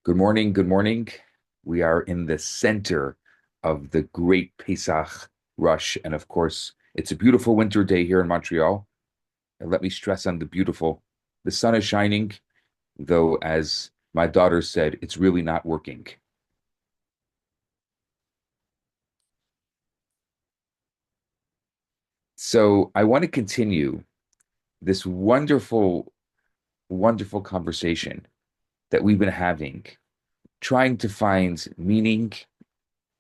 Good morning. Good morning. We are in the center of the great Pesach rush. And of course, it's a beautiful winter day here in Montreal. And let me stress on the beautiful. The sun is shining, though, as my daughter said, it's really not working. So I want to continue this wonderful, wonderful conversation that we've been having, trying to find meaning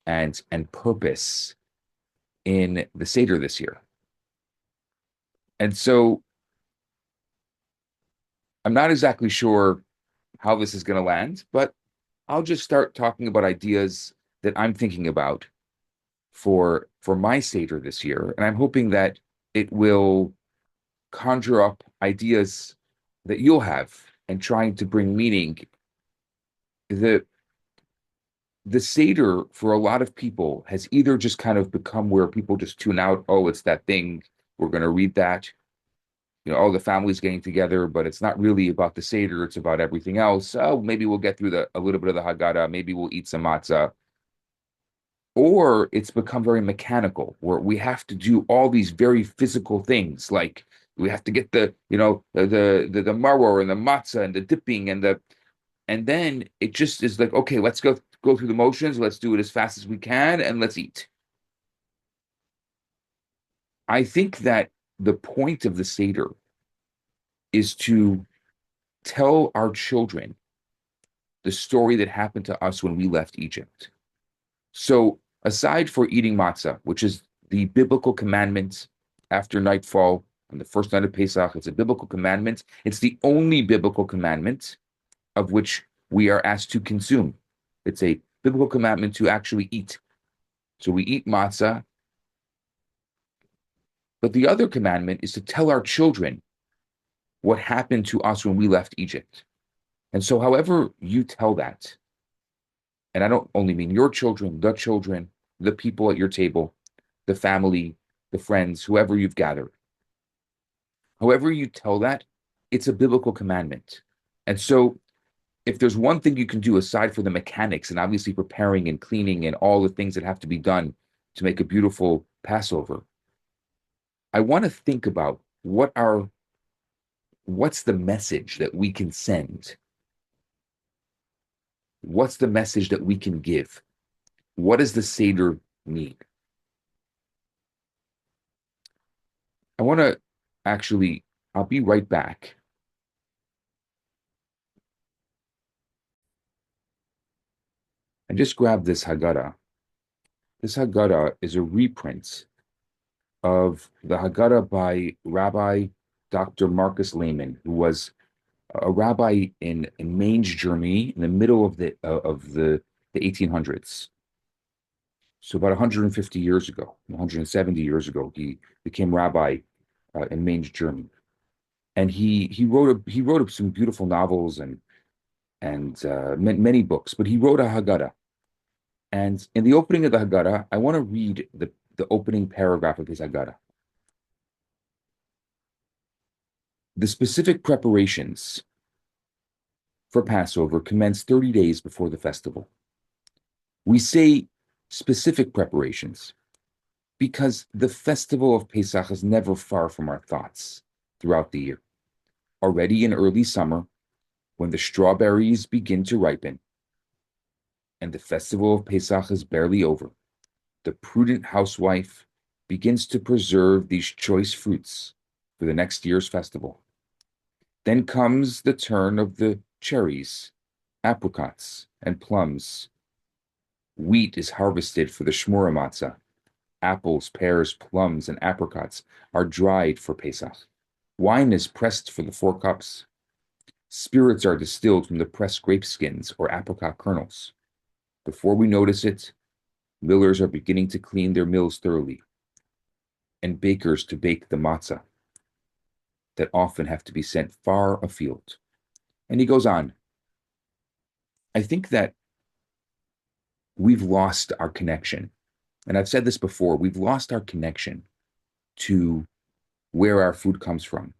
and purpose in the Seder this year. And so I'm not exactly sure how this is going to land, but I'll just start talking about ideas that I'm thinking about for my Seder this year, and I'm hoping that it will conjure up ideas that you'll have and trying to bring meaning. The the Seder for a lot of people has either just kind of become where people just tune out. Oh, it's that thing. We're going to read that. Oh, the family's getting together, but it's not really about the Seder. It's about everything else. Oh, maybe we'll get through a little bit of the Haggadah. Maybe we'll eat some matzah. Or it's become very mechanical, where we have to do all these very physical things, like we have to get the maror and the matzah and the dipping and then it just is like, okay, let's go through the motions. Let's do it as fast as we can, and let's eat. I think that the point of the Seder is to tell our children the story that happened to us when we left Egypt. So, aside for eating matzah, which is the biblical commandment after nightfall on the first night of Pesach, it's a biblical commandment. It's the only biblical commandment of which we are asked to consume. It's a biblical commandment to actually eat. So we eat matzah. But the other commandment is to tell our children what happened to us when we left Egypt. And so, however you tell that, and I don't only mean your children, the people at your table, the family, the friends, whoever you've gathered. However you tell that, it's a biblical commandment. And so if there's one thing you can do aside for the mechanics and obviously preparing and cleaning and all the things that have to be done to make a beautiful Passover, I want to think about what's the message that we can send? What's the message that we can give? What does the Seder mean? I want to actually, I'll be right back and just grab this Haggadah. This Haggadah is a reprint of the Haggadah by Rabbi Dr. Marcus Lehman, who was a rabbi in Mainz, Germany, in the middle of the 1800s. So about 150 years ago, 170 years ago, he became rabbi in Mainz, Germany, and he wrote some beautiful novels and many books. But he wrote a Haggadah, and in the opening of the Haggadah, I want to read the opening paragraph of his Haggadah. The specific preparations for Passover commence 30 days before the festival. We say specific preparations because the festival of Pesach is never far from our thoughts throughout the year. Already in early summer, when the strawberries begin to ripen and the festival of Pesach is barely over, the prudent housewife begins to preserve these choice fruits for the next year's festival. Then comes the turn of the cherries, apricots, and plums. Wheat is harvested for the shmura matzah. Apples, pears, plums, and apricots are dried for Pesach. Wine is pressed for the 4 cups. Spirits are distilled from the pressed grape skins or apricot kernels. Before we notice it, millers are beginning to clean their mills thoroughly, and bakers to bake the matzah that often have to be sent far afield. And he goes on. I think that we've lost our connection. And I've said this before, we've lost our connection to where our food comes from.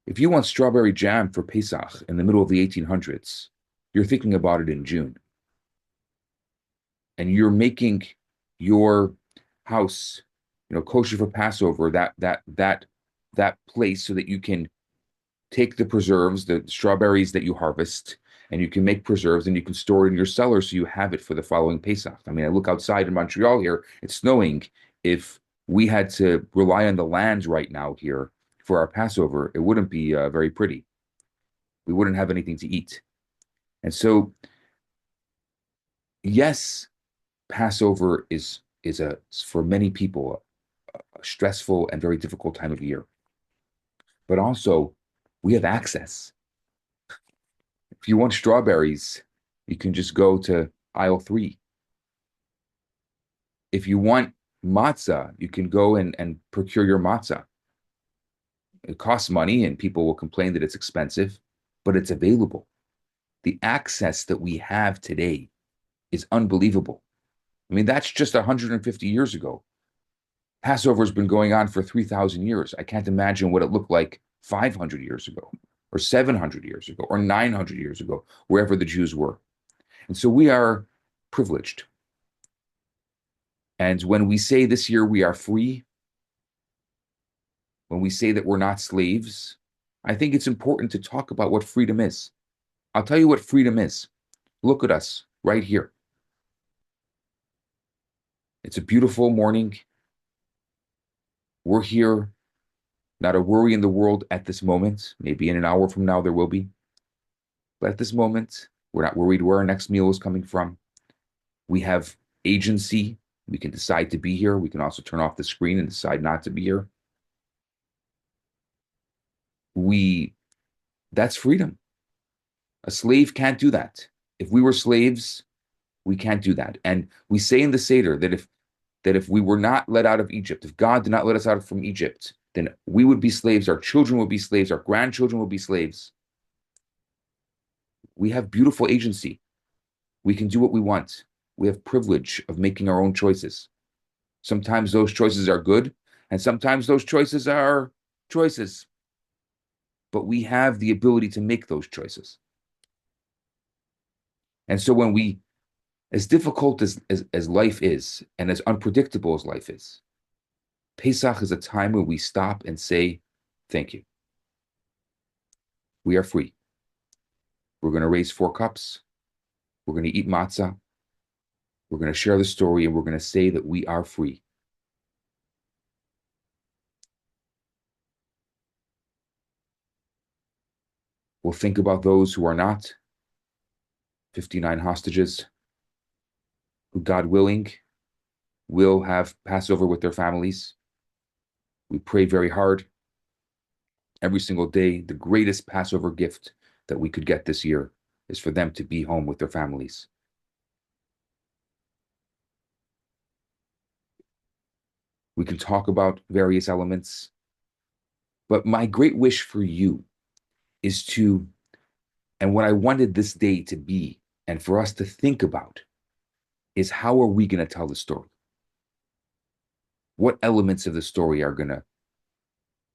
If you want strawberry jam for Pesach in the middle of the 1800s, you're thinking about it in June. And you're making your house, kosher for Passover, that place so that you can take the preserves, the strawberries that you harvest, and you can make preserves and you can store it in your cellar so you have it for the following Pesach. I mean, I look outside in Montreal here, it's snowing. If we had to rely on the land right now here for our Passover, it wouldn't be very pretty. We wouldn't have anything to eat. And so, yes, Passover is for many people a stressful and very difficult time of year. But also, we have access. If you want strawberries, you can just go to aisle 3. If you want matzah, you can go and procure your matzah. It costs money and people will complain that it's expensive, but it's available. The access that we have today is unbelievable. I mean, that's just 150 years ago. Passover's been going on for 3,000 years. I can't imagine what it looked like 500 years ago, or 700 years ago, or 900 years ago, wherever the Jews were. And so we are privileged. And when we say this year we are free, when we say that we're not slaves, I think it's important to talk about what freedom is. I'll tell you what freedom is. Look at us right here. It's a beautiful morning. We're here, not a worry in the world at this moment. Maybe in an hour from now there will be. But at this moment, we're not worried where our next meal is coming from. We have agency. We can decide to be here. We can also turn off the screen and decide not to be here. That's freedom. A slave can't do that. If we were slaves, we can't do that. And we say in the Seder that if we were not let out of Egypt, if God did not let us out from Egypt, then we would be slaves, our children would be slaves, our grandchildren would be slaves. We have beautiful agency. We can do what we want. We have privilege of making our own choices. Sometimes those choices are good, and sometimes those choices are choices. But we have the ability to make those choices. And so as difficult as life is, and as unpredictable as life is, Pesach is a time where we stop and say, thank you. We are free. We're going to raise 4 cups. We're going to eat matzah. We're going to share the story, and we're going to say that we are free. We'll think about those who are not, 59 hostages, who, God willing, will have Passover with their families. We pray very hard every single day. The greatest Passover gift that we could get this year is for them to be home with their families. We can talk about various elements, but my great wish for you is and what I wanted this day to be, and for us to think about, is how are we going to tell the story? What elements of the story are going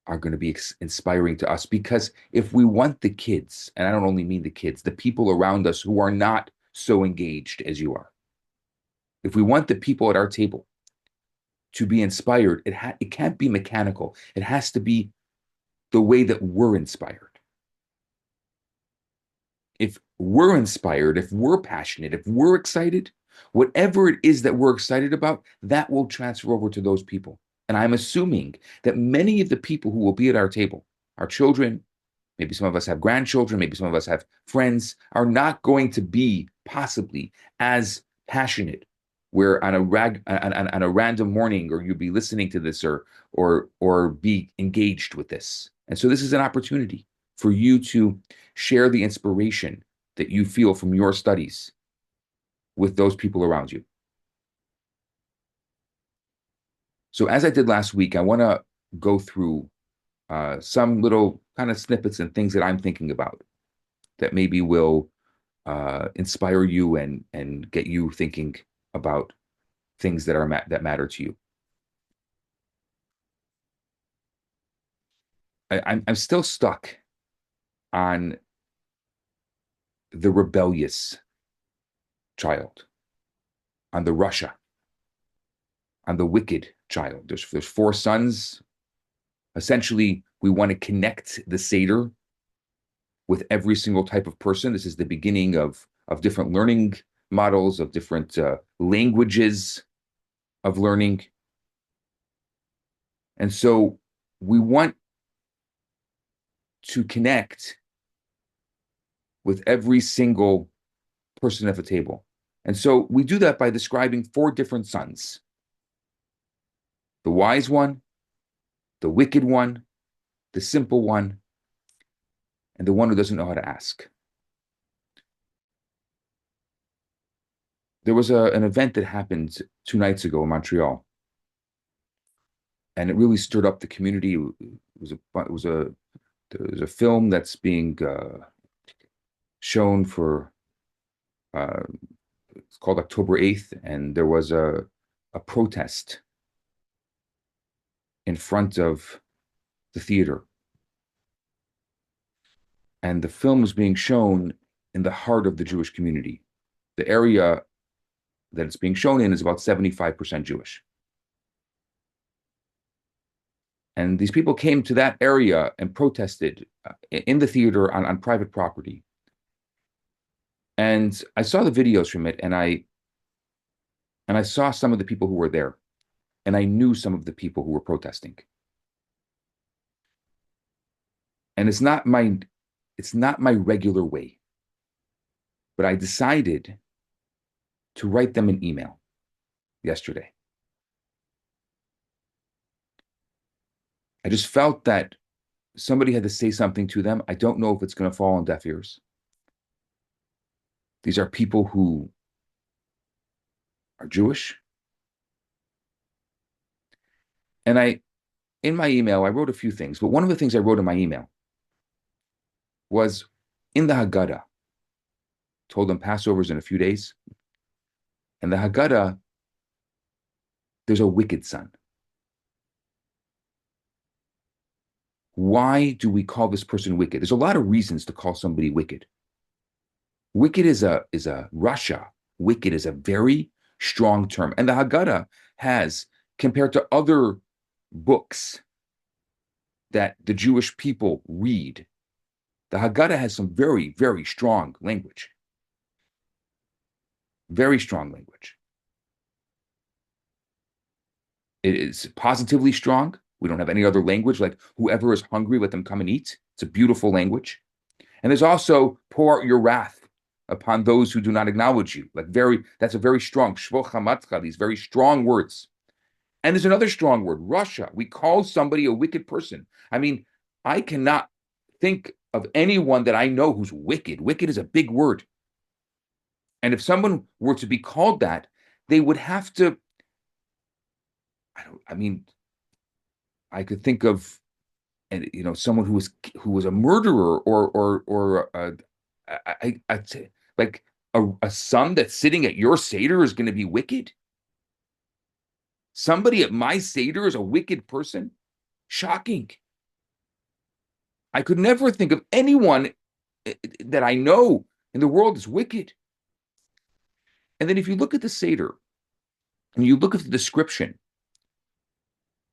to be inspiring to us? Because if we want the kids, and I don't only mean the kids, the people around us who are not so engaged as you are, if we want the people at our table to be inspired, it can't be mechanical. It has to be the way that we're inspired. If we're inspired, if we're passionate, if we're excited, whatever it is that we're excited about, that will transfer over to those people. And I'm assuming that many of the people who will be at our table, our children, maybe some of us have grandchildren, maybe some of us have friends, are not going to be possibly as passionate, where on a random morning, or you'll be listening to this or be engaged with this. And so this is an opportunity for you to share the inspiration that you feel from your studies with those people around you. So as I did last week, I want to go through some little kind of snippets and things that I'm thinking about that maybe will inspire you and get you thinking about things that matter to you. I'm still stuck on the rebellious child, on the Russia, on the wicked child. There's four sons. Essentially, we want to connect the Seder with every single type of person. This is the beginning of different learning models, of different languages of learning. And so we want to connect with every single person at the table. And so we do that by describing four different sons: the wise one, the wicked one, the simple one, and the one who doesn't know how to ask. There was an event that happened 2 nights ago in Montreal, and it really stirred up the community. It was a film that's being shown for it's called October 8th, and there was a protest in front of the theater. And the film was being shown in the heart of the Jewish community. The area that it's being shown in is about 75% Jewish. And these people came to that area and protested in the theater on private property. And I saw the videos from it, and I saw some of the people who were there, and I knew some of the people who were protesting. And it's not my regular way, but I decided to write them an email yesterday. I just felt that somebody had to say something to them. I don't know if it's going to fall on deaf ears. These are people who are Jewish. And in my email, I wrote a few things, but one of the things I wrote in my email was in the Haggadah. Told them Passover's in a few days. And the Haggadah, there's a wicked son. Why do we call this person wicked? There's a lot of reasons to call somebody wicked. Wicked is a Russia. Wicked is a very strong term. And the Haggadah has, compared to other books that the Jewish people read, the Haggadah has some very, very strong language. Very strong language. It is positively strong. We don't have any other language like whoever is hungry, let them come and eat. It's a beautiful language. And there's also pour out your wrath upon those who do not acknowledge you. That's a very strong, shvo chamatcha, these very strong words. And there's another strong word, Russia. We call somebody a wicked person. I mean, I cannot think of anyone that I know who's wicked. Wicked is a big word. And if someone were to be called that, they would have to, I could think of, someone who was a murderer or I'd say like a son that's sitting at your Seder is going to be wicked. Somebody at my Seder is a wicked person. Shocking. I could never think of anyone that I know in the world as wicked. And then if you look at the Seder and you look at the description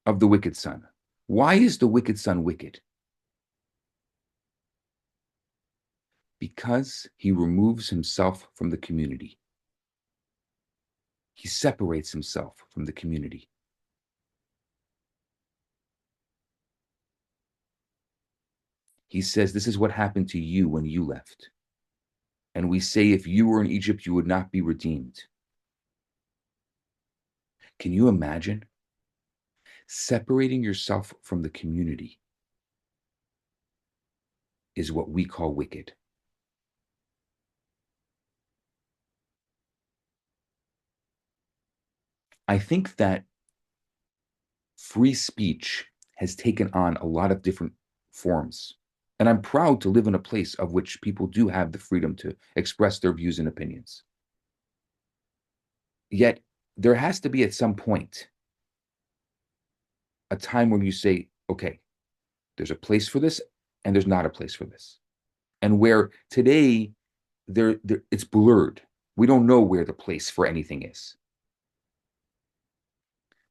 of the wicked son, why is the wicked son wicked? Because he removes himself from the community. He separates himself from the community. He says, this is what happened to you when you left. And we say, if you were in Egypt, you would not be redeemed. Can you imagine separating yourself from the community is what we call wicked? I think that free speech has taken on a lot of different forms. And I'm proud to live in a place of which people do have the freedom to express their views and opinions. Yet there has to be at some point a time when you say, okay, there's a place for this and there's not a place for this. And where today it's blurred. We don't know where the place for anything is.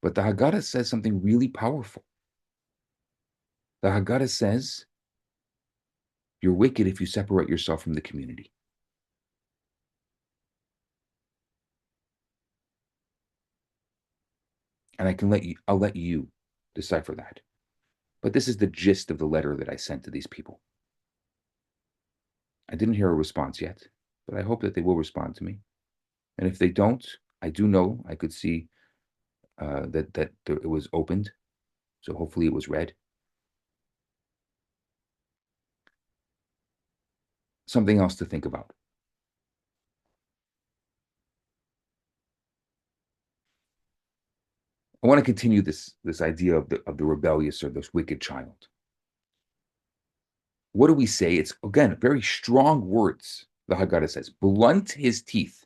But the Haggadah says something really powerful. The Haggadah says, you're wicked if you separate yourself from the community. And I'll let you decipher that. But this is the gist of the letter that I sent to these people. I didn't hear a response yet, but I hope that they will respond to me. And if they don't, I do know I could see that it was opened. So hopefully it was read. Something else to think about. I want to continue this idea of the rebellious or this wicked child. What do we say? It's, again, very strong words. The Haggadah says, blunt his teeth.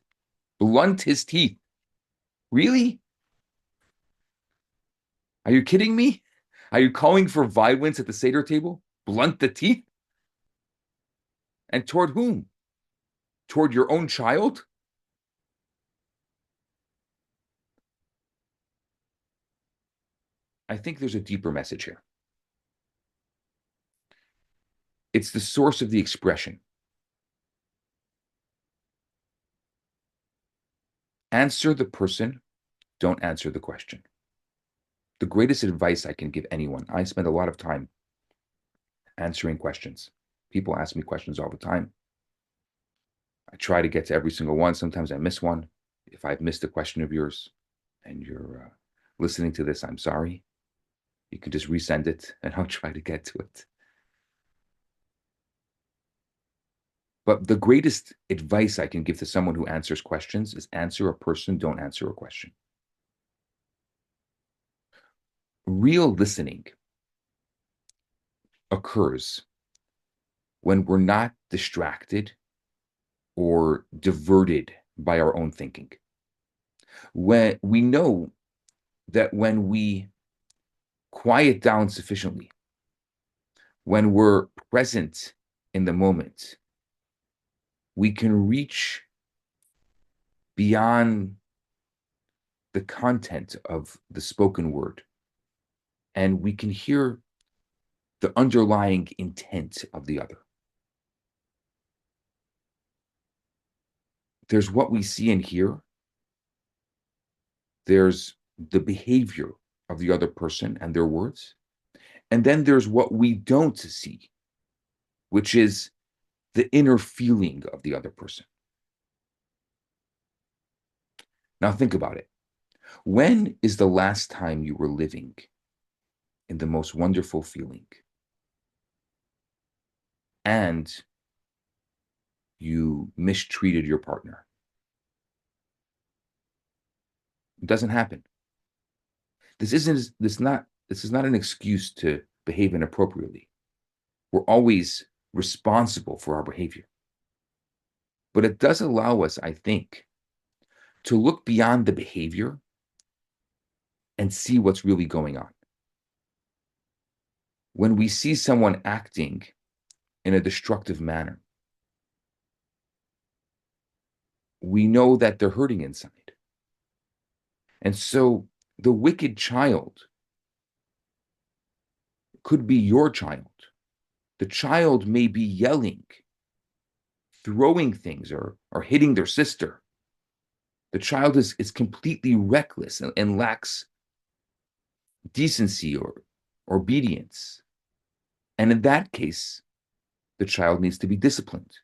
Blunt his teeth. Really? Are you kidding me? Are you calling for violence at the Seder table? Blunt the teeth? And toward whom? Toward your own child? I think there's a deeper message here. It's the source of the expression. Answer the person, don't answer the question. The greatest advice I can give anyone, I spend a lot of time answering questions. People ask me questions all the time. I try to get to every single one. Sometimes I miss one. If I've missed a question of yours and you're listening to this, I'm sorry. You can just resend it and I'll try to get to it. But the greatest advice I can give to someone who answers questions is answer a person, don't answer a question. Real listening occurs when we're not distracted or diverted by our own thinking. When we know that when we quiet down sufficiently, when we're present in the moment, we can reach beyond the content of the spoken word, and we can hear the underlying intent of the other. There's what we see and hear. There's the behavior of the other person and their words. And then there's what we don't see, which is the inner feeling of the other person. Now think about it. When is the last time you were living in the most wonderful feeling and you mistreated your partner? It doesn't happen. This is not an excuse to behave inappropriately. We're always responsible for our behavior. But it does allow us, I think, to look beyond the behavior and see what's really going on. When we see someone acting in a destructive manner, we know that they're hurting inside. And so the wicked child could be your child. The child may be yelling, throwing things, or hitting their sister. The child is completely reckless and lacks decency or obedience. And in that case, the child needs to be disciplined.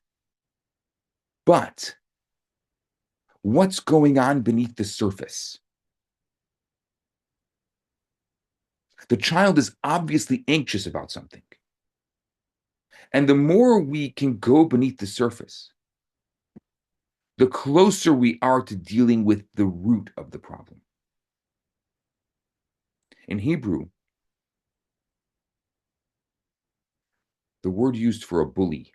But what's going on beneath the surface? The child is obviously anxious about something. And the more we can go beneath the surface, the closer we are to dealing with the root of the problem. In Hebrew, the word used for a bully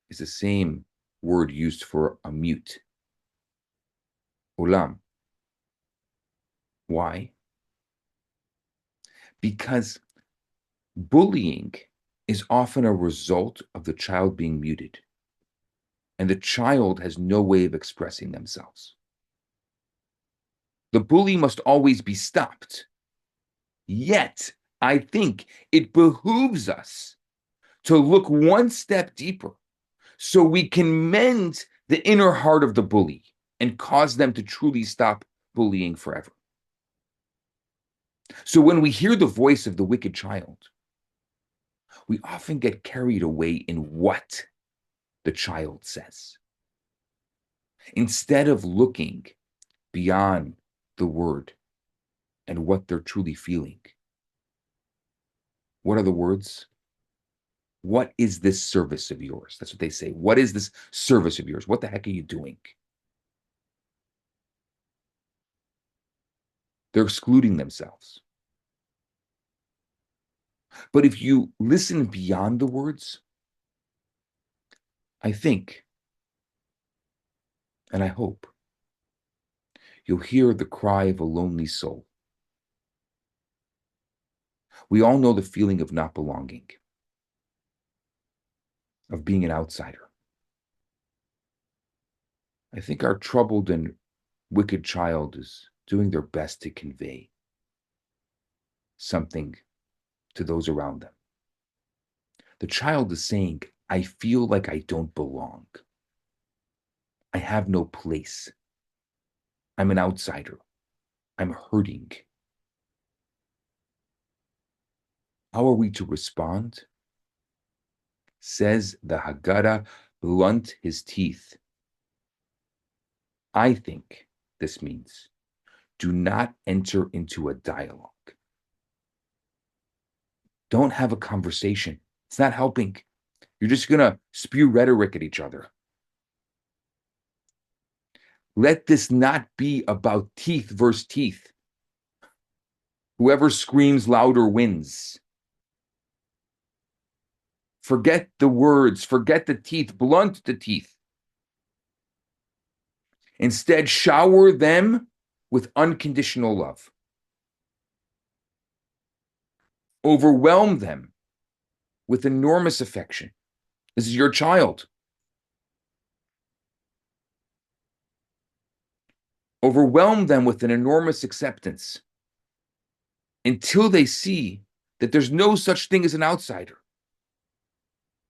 is the same word used for a mute. Olam. Why? Because bullying is often a result of the child being muted. and the child has no way of expressing themselves. The bully must always be stopped. Yet, I think it behooves us to look one step deeper so we can mend the inner heart of the bully and cause them to truly stop bullying forever. So when we hear the voice of the wicked child, we often get carried away in what the child says, instead of looking beyond the word and what they're truly feeling. What are the words? What is this service of yours? That's what they say. What is this service of yours? What the heck are you doing? They're excluding themselves. But if you listen beyond the words, I think, and I hope, you'll hear the cry of a lonely soul. We all know the feeling of not belonging, of being an outsider. I think our troubled and wicked child is doing their best to convey something to those around them. The child is saying, I feel like I don't belong. I have no place. I'm an outsider. I'm hurting. How are we to respond? Says the Haggadah, blunt his teeth. I think this means do not enter into a dialogue. Don't have a conversation. It's not helping. You're just going to spew rhetoric at each other. Let this not be about teeth versus teeth. Whoever screams louder wins. Forget the words, forget the teeth, blunt the teeth. Instead, shower them with unconditional love. Overwhelm them with enormous affection. This is your child. Overwhelm them with an enormous acceptance until they see that there's no such thing as an outsider,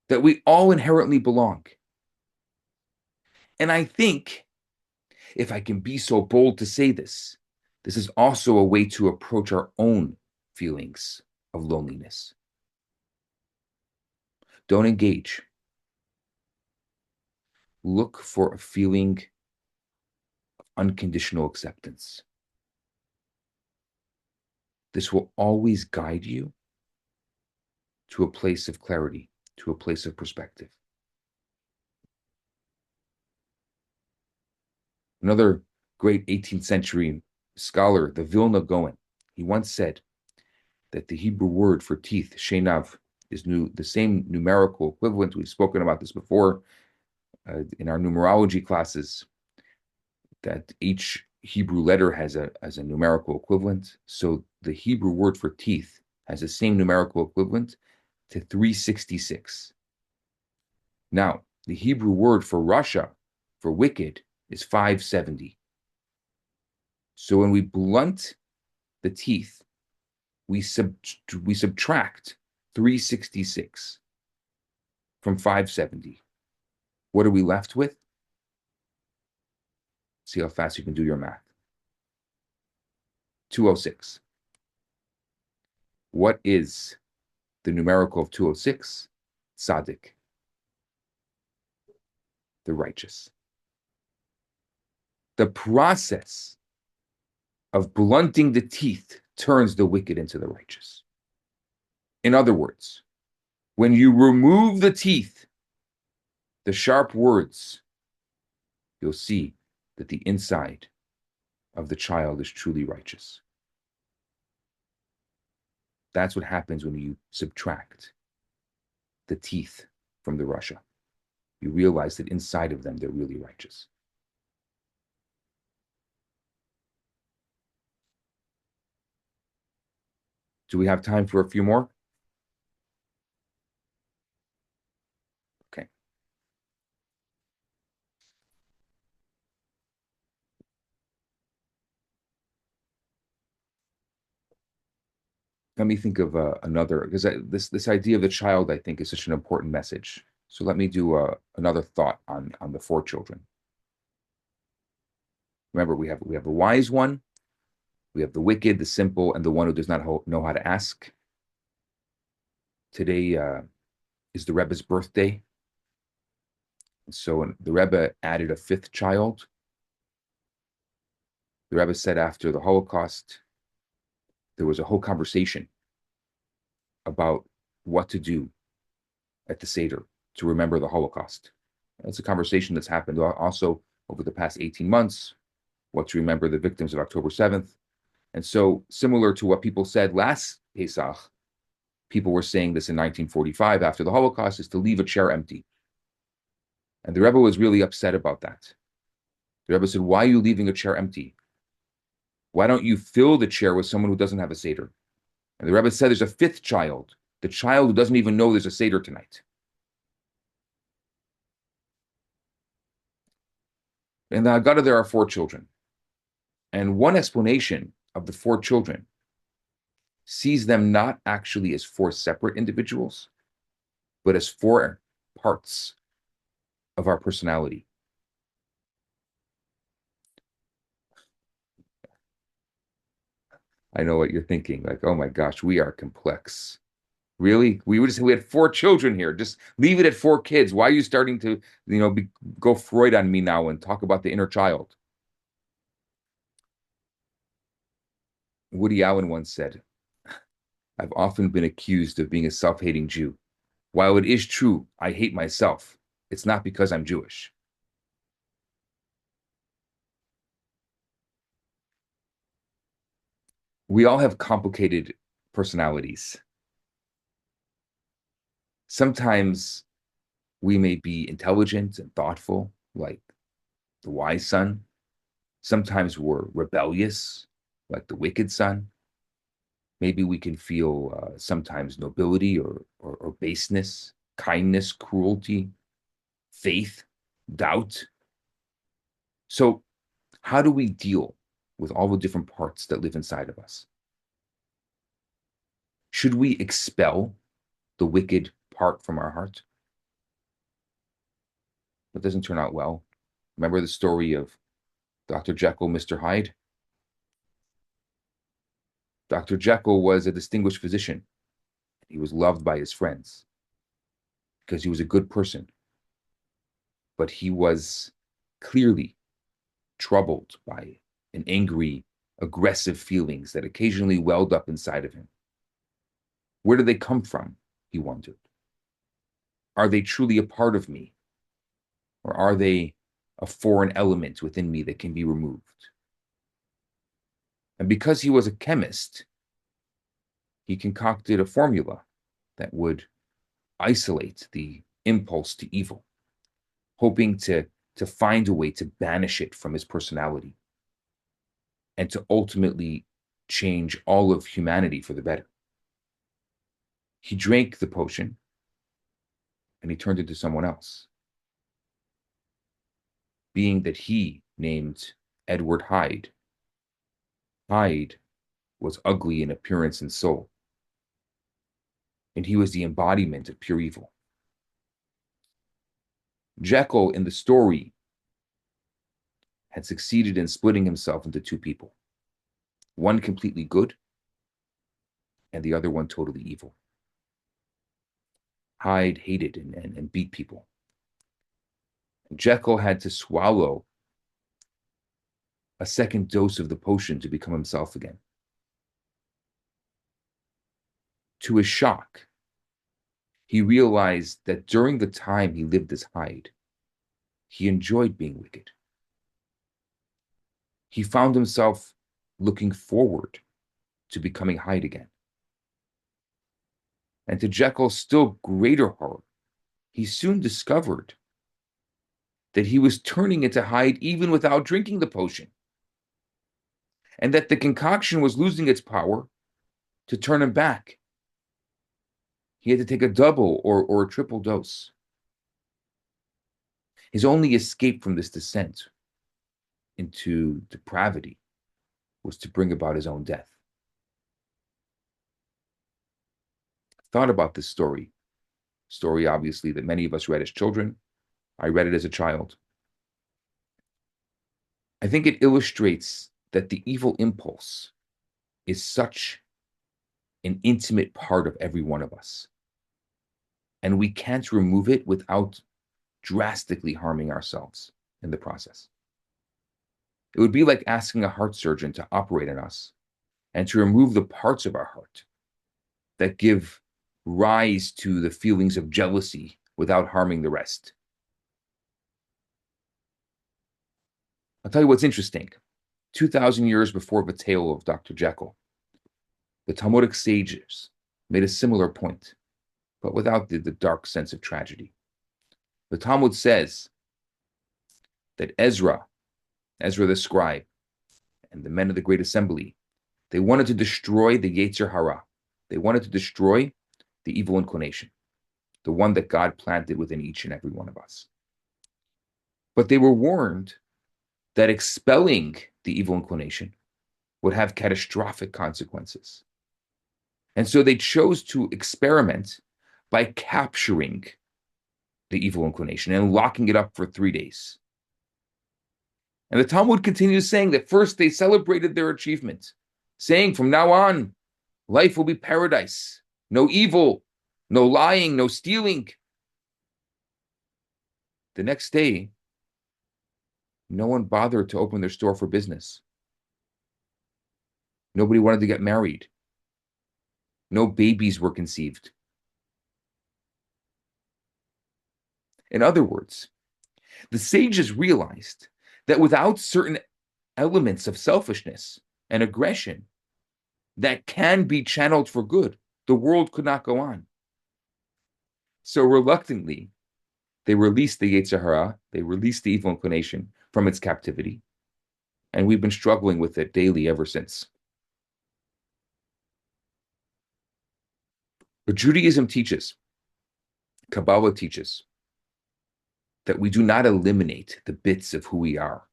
that we all inherently belong. And I think, if I can be so bold to say this, this is also a way to approach our own feelings of loneliness. Don't engage. Look for a feeling of unconditional acceptance. This will always guide you to a place of clarity, to a place of perspective. Another great 18th century scholar, the Vilna Gaon, he once said that the Hebrew word for teeth, shenav, is the same numerical equivalent. We've spoken about this before in our numerology classes, that each Hebrew letter has a numerical equivalent. So the Hebrew word for teeth has the same numerical equivalent to 366. Now, the Hebrew word for Rasha, for wicked, is 570. So when we blunt the teeth, we subtract 366 from 570. What are we left with? See how fast you can do your math. 206. What is the numerical of 206? Tzaddik, the righteous. The process of blunting the teeth turns the wicked into the righteous. In other words, when you remove the teeth, the sharp words, you'll see that the inside of the child is truly righteous. That's what happens when you subtract the teeth from the Rasha. You realize that inside of them, they're really righteous. Do we have time for a few more? Okay. Let me think of another, because this idea of the child, I think, is such an important message. So let me do another thought on the four children. Remember, we have the wise one, we have the wicked, the simple, and the one who does not know how to ask. Today is the Rebbe's birthday. So the Rebbe added a fifth child. The Rebbe said after the Holocaust, there was a whole conversation about what to do at the Seder to remember the Holocaust. That's a conversation that's happened also over the past 18 months, what to remember the victims of October 7th. And so, similar to what people said last Pesach, people were saying this in 1945 after the Holocaust, is to leave a chair empty. And the Rebbe was really upset about that. The Rebbe said, why are you leaving a chair empty? Why don't you fill the chair with someone who doesn't have a Seder? And the Rebbe said there's a fifth child, the child who doesn't even know there's a Seder tonight. In the Haggadah, there are four children. And one explanation of the four children sees them not actually as four separate individuals, but as four parts of our personality. I know what you're thinking, like, oh my gosh, we are complex. Really? We had four children here. Just leave it at four kids. Why are you starting to, go Freud on me now and talk about the inner child? Woody Allen once said, I've often been accused of being a self-hating Jew. While it is true, I hate myself. It's not because I'm Jewish. We all have complicated personalities. Sometimes we may be intelligent and thoughtful, like the wise son. Sometimes we're rebellious, like the wicked son. Maybe we can feel sometimes nobility or baseness, kindness, cruelty, faith, doubt. So, how do we deal with all the different parts that live inside of us? Should we expel the wicked part from our heart? That doesn't turn out well. Remember the story of Dr. Jekyll, Mr. Hyde? Dr. Jekyll was a distinguished physician. He was loved by his friends because he was a good person. But he was clearly troubled by an angry, aggressive feelings that occasionally welled up inside of him. Where do they come from? He wondered. Are they truly a part of me? Or are they a foreign element within me that can be removed? And because he was a chemist, he concocted a formula that would isolate the impulse to evil, hoping to find a way to banish it from his personality and to ultimately change all of humanity for the better. He drank the potion and he turned into someone else, being that he named Edward Hyde. Hyde was ugly in appearance and soul, and he was the embodiment of pure evil. Jekyll in the story had succeeded in splitting himself into two people, one completely good and the other one totally evil. Hyde hated and beat people. Jekyll had to swallow a second dose of the potion to become himself again. To his shock, he realized that during the time he lived as Hyde, he enjoyed being wicked. He found himself looking forward to becoming Hyde again. And to Jekyll's still greater horror, he soon discovered that he was turning into Hyde even without drinking the potion, and that the concoction was losing its power to turn him back. He had to take a double or a triple dose. His only escape from this descent into depravity was to bring about his own death. thought about this story obviously that many of us read as children. I read it as a child. I think it illustrates that the evil impulse is such an intimate part of every one of us. And we can't remove it without drastically harming ourselves in the process. It would be like asking a heart surgeon to operate on us and to remove the parts of our heart that give rise to the feelings of jealousy without harming the rest. I'll tell you what's interesting. 2,000 years before the tale of Dr. Jekyll, the Talmudic sages made a similar point, but without the dark sense of tragedy. The Talmud says that Ezra the scribe, and the men of the Great Assembly, they wanted to destroy the Yetzer Hara. They wanted to destroy the evil inclination, the one that God planted within each and every one of us. But they were warned that expelling the evil inclination would have catastrophic consequences. And so they chose to experiment by capturing the evil inclination and locking it up for 3 days. And the Talmud continues saying that first they celebrated their achievement, saying from now on, life will be paradise, no evil, no lying, no stealing. The next day, no one bothered to open their store for business. Nobody wanted to get married. No babies were conceived. In other words, the sages realized that without certain elements of selfishness and aggression that can be channeled for good, the world could not go on. So reluctantly, they released the Yetzer Hara, they released the evil inclination from its captivity, and we've been struggling with it daily ever since. But Judaism teaches, Kabbalah teaches, that we do not eliminate the bits of who we are,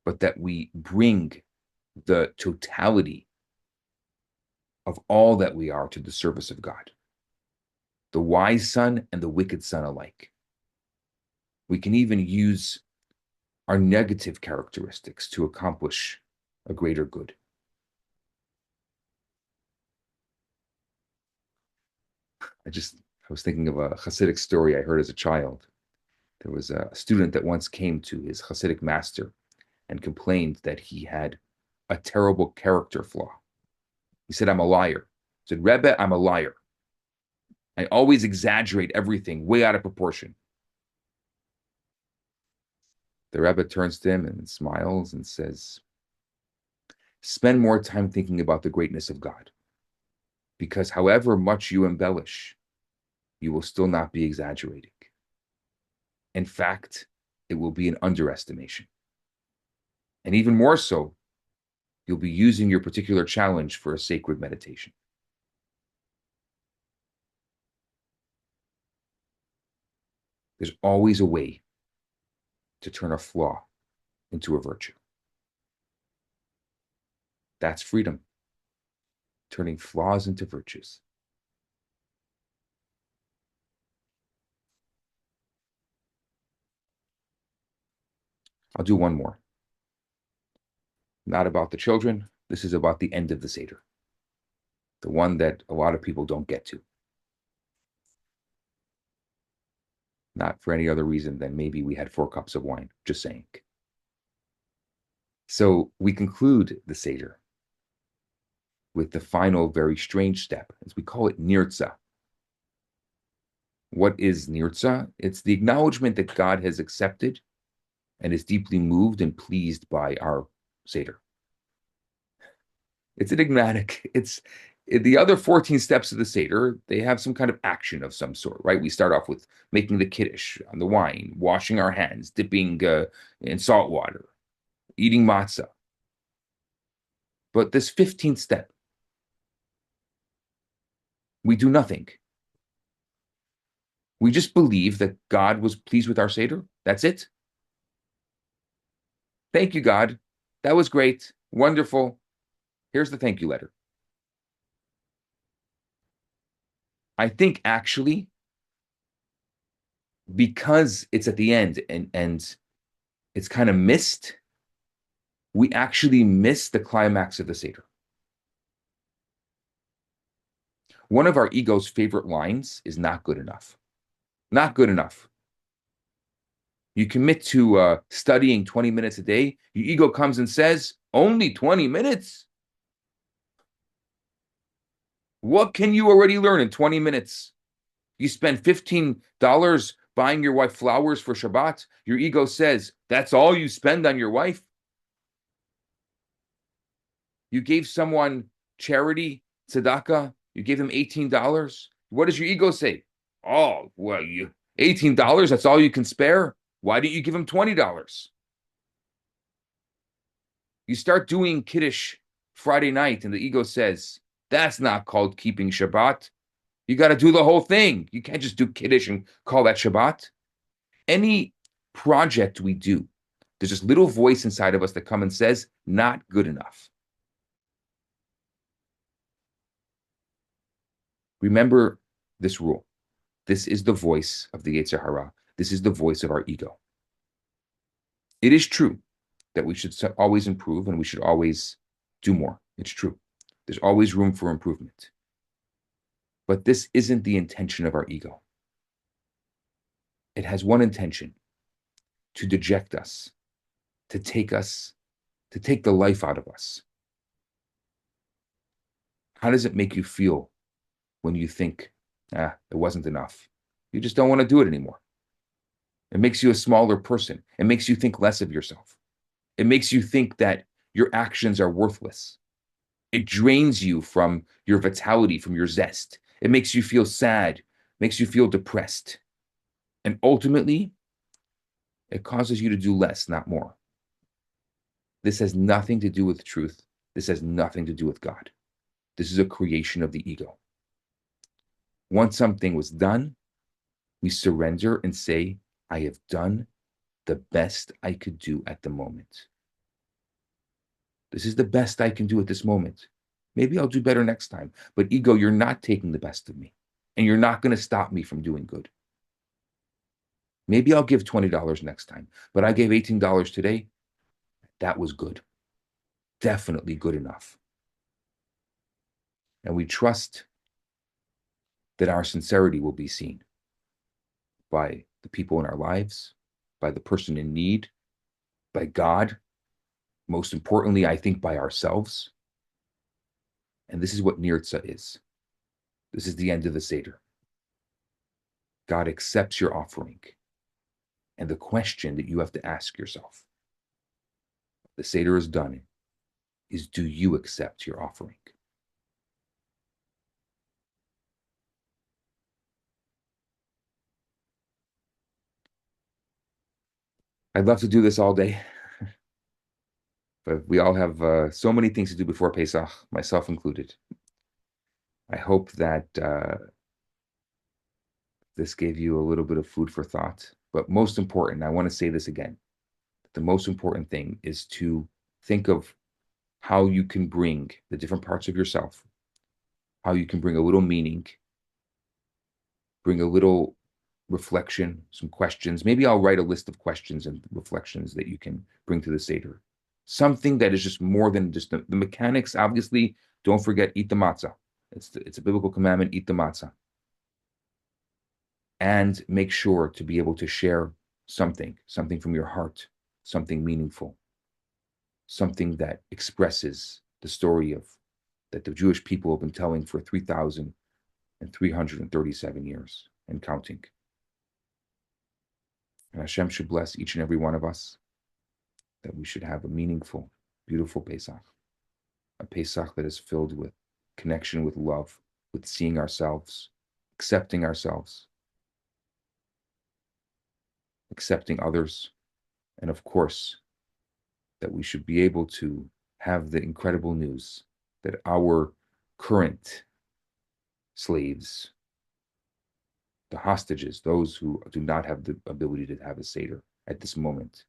but that we bring the totality of all that we are to the service of God, the wise son and the wicked son alike. We can even use our negative characteristics to accomplish a greater good. I was thinking of a Hasidic story I heard as a child. There was a student that once came to his Hasidic master and complained that he had a terrible character flaw. He said, I'm a liar. He said, Rebbe, I'm a liar. I always exaggerate everything way out of proportion. The Rebbe turns to him and smiles and says, spend more time thinking about the greatness of God, because however much you embellish, you will still not be exaggerating. In fact, it will be an underestimation. And even more so, you'll be using your particular challenge for a sacred meditation. There's always a way to turn a flaw into a virtue. That's freedom, turning flaws into virtues. I'll do one more. Not about the children. This is about the end of the Seder, the one that a lot of people don't get to. Not for any other reason than maybe we had 4 cups of wine, just saying. So we conclude the Seder with the final very strange step, as we call it Nirtzah. What is Nirtzah? It's the acknowledgement that God has accepted and is deeply moved and pleased by our Seder. It's enigmatic. It's the other 14 steps of the Seder, they have some kind of action of some sort, right? We start off with making the kiddush on the wine, washing our hands, dipping in salt water, eating matzah. But this 15th step, we do nothing. We just believe that God was pleased with our Seder. That's it. Thank you, God. That was great. Wonderful. Here's the thank you letter. I think actually, because it's at the end and it's kind of missed, we actually miss the climax of the Seder. One of our ego's favorite lines is not good enough. Not good enough. You commit to studying 20 minutes a day. Your ego comes and says, only 20 minutes? What can you already learn in 20 minutes? You spend $15 buying your wife flowers for Shabbat. Your ego says, that's all you spend on your wife? You gave someone charity, tzedakah, you gave them $18. What does your ego say? Oh, well, you $18, that's all you can spare? Why didn't you give them $20? You start doing Kiddush Friday night, and the ego says, that's not called keeping Shabbat. You got to do the whole thing. You can't just do Kiddush and call that Shabbat. Any project we do, there's this little voice inside of us that comes and says, not good enough. Remember this rule. This is the voice of the Yetzer Hara. This is the voice of our ego. It is true that we should always improve and we should always do more. It's true. There's always room for improvement. But this isn't the intention of our ego. It has one intention: to deject us, to take the life out of us. How does it make you feel when you think, it wasn't enough? You just don't want to do it anymore. It makes you a smaller person. It makes you think less of yourself. It makes you think that your actions are worthless. It drains you from your vitality, from your zest. It makes you feel sad, makes you feel depressed. And ultimately, it causes you to do less, not more. This has nothing to do with truth. This has nothing to do with God. This is a creation of the ego. Once something was done, we surrender and say, I have done the best I could do at the moment. This is the best I can do at this moment. Maybe I'll do better next time. But ego, you're not taking the best of me. And you're not going to stop me from doing good. Maybe I'll give $20 next time. But I gave $18 today. That was good. Definitely good enough. And we trust that our sincerity will be seen by the people in our lives, by the person in need, by God, most importantly, I think by ourselves. And this is what Nirtzah is. This is the end of the Seder. God accepts your offering. And the question that you have to ask yourself, the Seder is done, is do you accept your offering? I'd love to do this all day, but we all have so many things to do before Pesach, myself included. I hope that this gave you a little bit of food for thought. But most important, I want to say this again, the most important thing is to think of how you can bring the different parts of yourself, how you can bring a little meaning, bring a little reflection, some questions. Maybe I'll write a list of questions and reflections that you can bring to the Seder. Something that is just more than just the mechanics. Obviously, don't forget, eat the matzah. It's a biblical commandment, eat the matzah. And make sure to be able to share something from your heart, something meaningful, something that expresses the story that the Jewish people have been telling for 3,337 years and counting. And Hashem should bless each and every one of us, that we should have a meaningful, beautiful Pesach, a Pesach that is filled with connection with love, with seeing ourselves, accepting ourselves, accepting others, and of course, that we should be able to have the incredible news that our current slaves, the hostages, those who do not have the ability to have a Seder at this moment,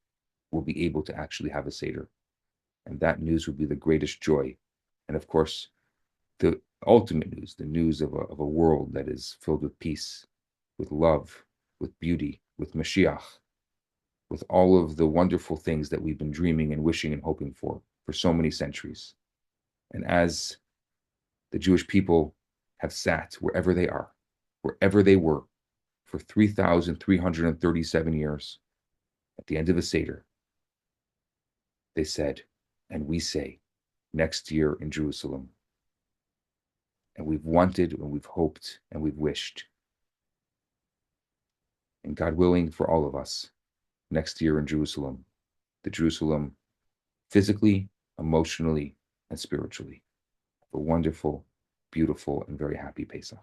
will be able to actually have a Seder. And that news will be the greatest joy. And of course, the ultimate news, the news of a world that is filled with peace, with love, with beauty, with Mashiach, with all of the wonderful things that we've been dreaming and wishing and hoping for so many centuries. And as the Jewish people have sat wherever they are, wherever they were, for 3,337 years, at the end of the Seder, they said, and we say, next year in Jerusalem. And we've wanted, and we've hoped, and we've wished. And God willing, for all of us, next year in Jerusalem, the Jerusalem physically, emotionally, and spiritually. A wonderful, beautiful, and very happy Pesach.